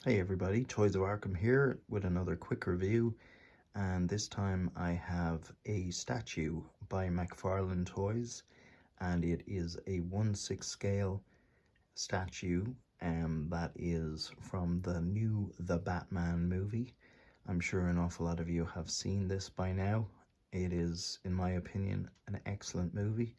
Hey everybody, Toys of Arkham here with another quick review, and this time I have a statue by McFarlane Toys, and it is a 1/6 scale statue that is from the new The Batman movie. I'm sure an awful lot of you have seen this by now. It is, in my opinion, an excellent movie.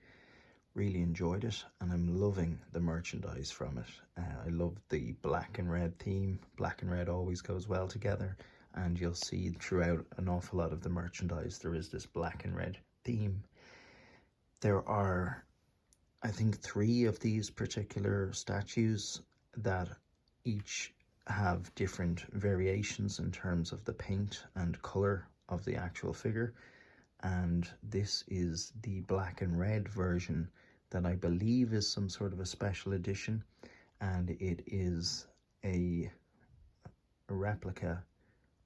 Really enjoyed it, and I'm loving the merchandise from it. I love the black and red theme. Black and red always goes well together, and you'll see throughout an awful lot of the merchandise there is this black and red theme. There are, I think, 3 of these particular statues that each have different variations in terms of the paint and color of the actual figure, and this is the black and red version that I believe is some sort of a special edition, and it is a replica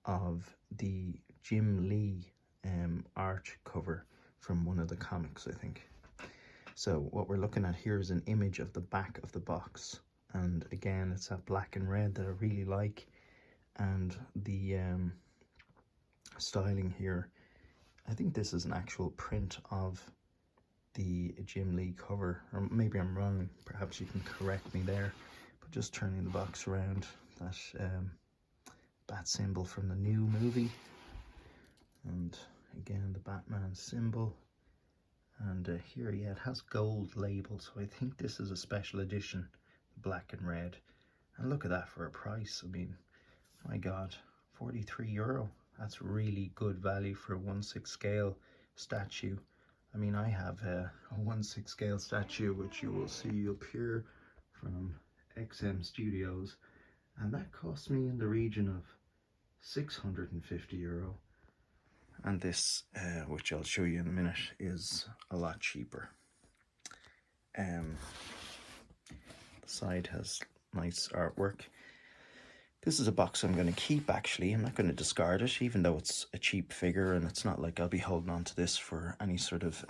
of the Jim Lee art cover from one of the comics, I think. So what we're looking at here is an image of the back of the box, and again it's that black and red that I really like, and the styling here, I think this is an actual print of the Jim Lee cover, or maybe I'm wrong, perhaps you can correct me there, but just turning the box around, that bat symbol from the new movie, and again the Batman symbol, and here, yeah, it has gold label, so I think this is a special edition, black and red, and look at that for a price. I mean, my god, €43. That's really good value for a 1/6 scale statue. I mean, I have a 1/6 scale statue, which you will see up here from XM Studios, and that cost me in the region of €650. And this, which I'll show you in a minute, is a lot cheaper. The side has nice artwork. This is a box I'm going to keep, actually. I'm not going to discard it, even though it's a cheap figure, and it's not like I'll be holding on to this for any sort of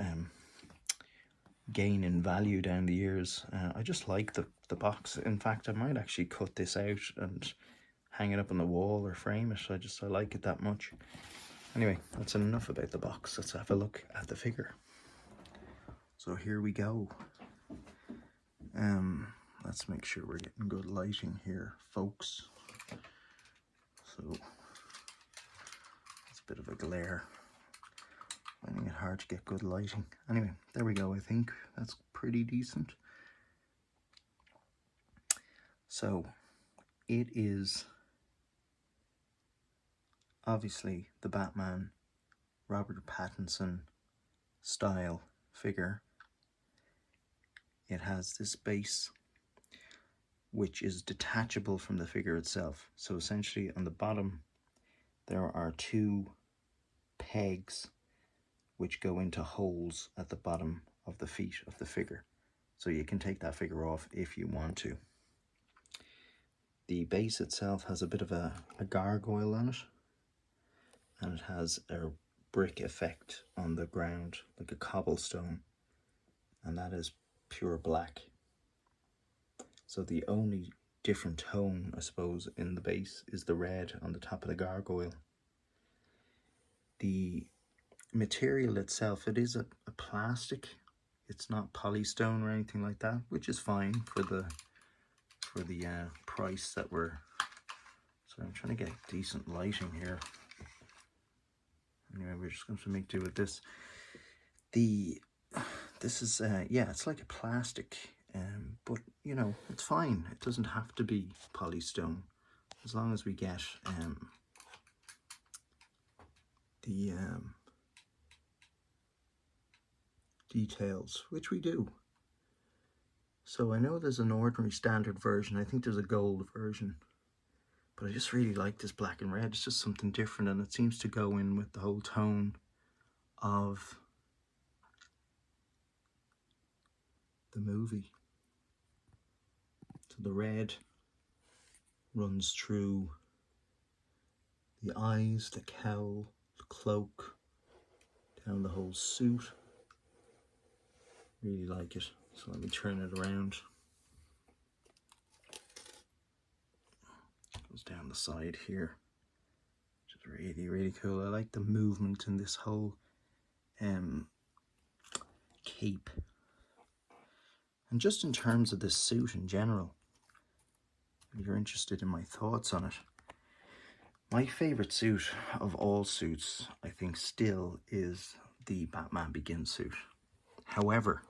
gain in value down the years. I just like the box. In fact, I might actually cut this out and hang it up on the wall or frame it. I like it that much. Anyway, that's enough about the box. Let's have a look at the figure. So here we go. Let's make sure we're getting good lighting here, folks. So it's a bit of a glare. Finding it hard to get good lighting. Anyway, there we go. I think that's pretty decent. So it is obviously the Batman Robert Pattinson style figure. It has this base which is detachable from the figure itself. So essentially on the bottom there are 2 pegs which go into holes at the bottom of the feet of the figure. So you can take that figure off if you want to. The base itself has a bit of a gargoyle on it, and it has a brick effect on the ground, like a cobblestone, and that is pure black. So the only different tone, I suppose, in the base is the red on the top of the gargoyle. The material itself, it is a plastic. It's not polystone or anything like that, which is fine for the price that we're. So I'm trying to get decent lighting here. Anyway, we're just going to make do with this. This is yeah, it's like a plastic, but you know, it's fine. It doesn't have to be polystone, as long as we get the details, which we do. So I know there's an ordinary standard version. I think there's a gold version, but I just really like this black and red. It's just something different, and it seems to go in with the whole tone of the movie. So the red runs through the eyes, the cowl, the cloak, down the whole suit. Really like it. So let me turn it around. Goes down the side here, which is really, really cool. I like the movement in this whole cape. And just in terms of this suit in general, if you're interested in my thoughts on it, my favourite suit of all suits, I think, still is the Batman Begins suit. However,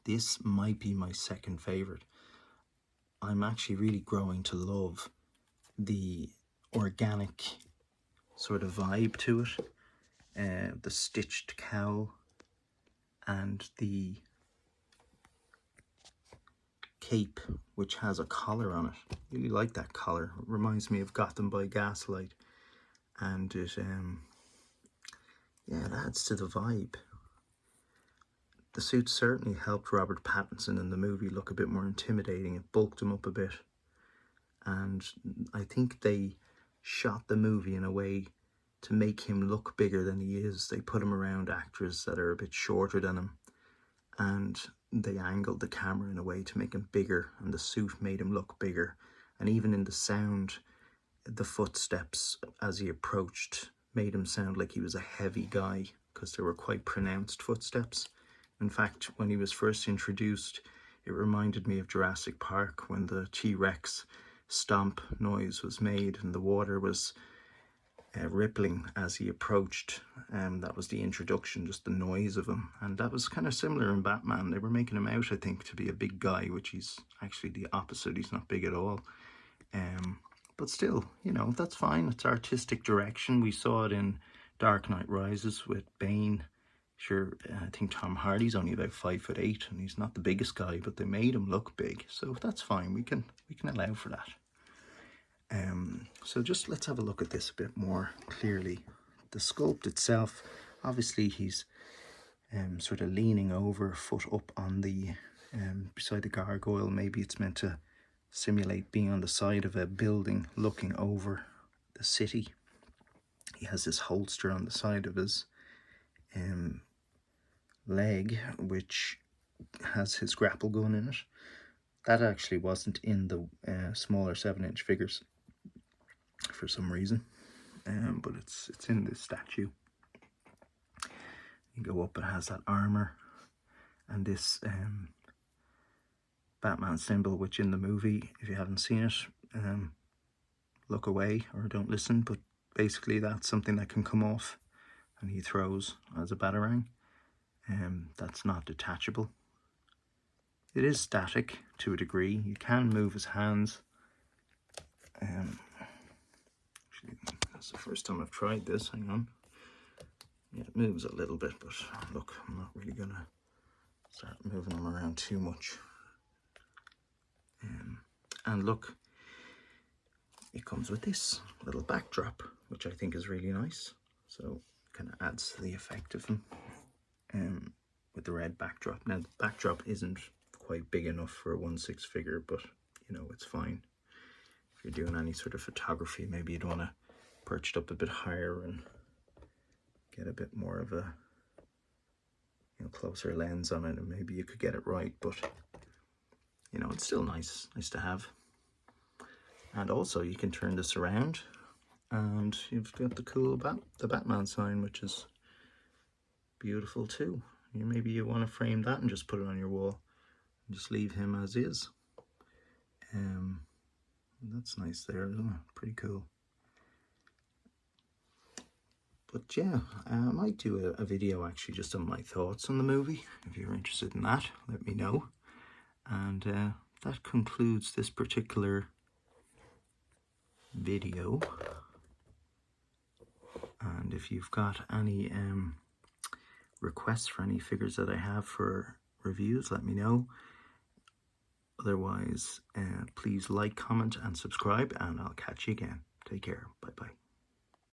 this might be my second favourite. I'm actually really growing to love the organic sort of vibe to it. The stitched cowl and the cape, which has a collar on it. I really like that collar. It reminds me of Gotham by Gaslight, and it yeah, it adds to the vibe. The suit certainly helped Robert Pattinson in the movie look a bit more intimidating. It bulked him up a bit, and I think they shot the movie in a way to make him look bigger than he is. They put him around actors that are a bit shorter than him, and they angled the camera in a way to make him bigger, and the suit made him look bigger. And even in the sound, the footsteps as he approached made him sound like he was a heavy guy, because there were quite pronounced footsteps. In fact, when he was first introduced, it reminded me of Jurassic Park, when the T-Rex stomp noise was made and the water was rippling as he approached. That was the introduction, just the noise of him. And that was kind of similar in Batman. They were making him out, I think, to be a big guy, which he's actually the opposite. He's not big at all. But still, you know, that's fine. It's artistic direction. We saw it in Dark Knight Rises with Bane. Sure, I think Tom Hardy's only about 5'8", and he's not the biggest guy, but they made him look big, so that's fine. We can allow for that. So just let's have a look at this a bit more clearly. The sculpt itself, obviously he's sort of leaning over, foot up on the beside the gargoyle. Maybe it's meant to simulate being on the side of a building looking over the city. He has this holster on the side of his leg, which has his grapple gun in it. That actually wasn't in the smaller 7-inch figures for some reason, but it's in this statue. You go up, it has that armor and this Batman symbol, which in the movie, if you haven't seen it, look away or don't listen, but basically that's something that can come off and he throws as a batarang. That's not detachable. It is static to a degree. You can move his hands. Actually, that's the first time I've tried this. Hang on. Yeah, it moves a little bit, but look, I'm not really gonna start moving them around too much. And look, it comes with this little backdrop, which I think is really nice. So kind of adds to the effect of him. With the red backdrop. Now the backdrop isn't quite big enough for a 1/6 figure, but you know, it's fine. If you're doing any sort of photography, maybe you'd want to perch it up a bit higher and get a bit more of a, you know, closer lens on it, and maybe you could get it right, but you know, it's still nice to have. And also you can turn this around and you've got the cool the Batman sign, which is beautiful too. Maybe you want to frame that and just put it on your wall and just leave him as is. That's nice there, isn't it? Pretty cool. But yeah, I might do a video actually just on my thoughts on the movie. If you're interested in that, let me know. And that concludes this particular video. And if you've got any requests for any figures that I have for reviews, let me know. Otherwise, please like, comment and subscribe, and I'll catch you again. Take care. Bye bye.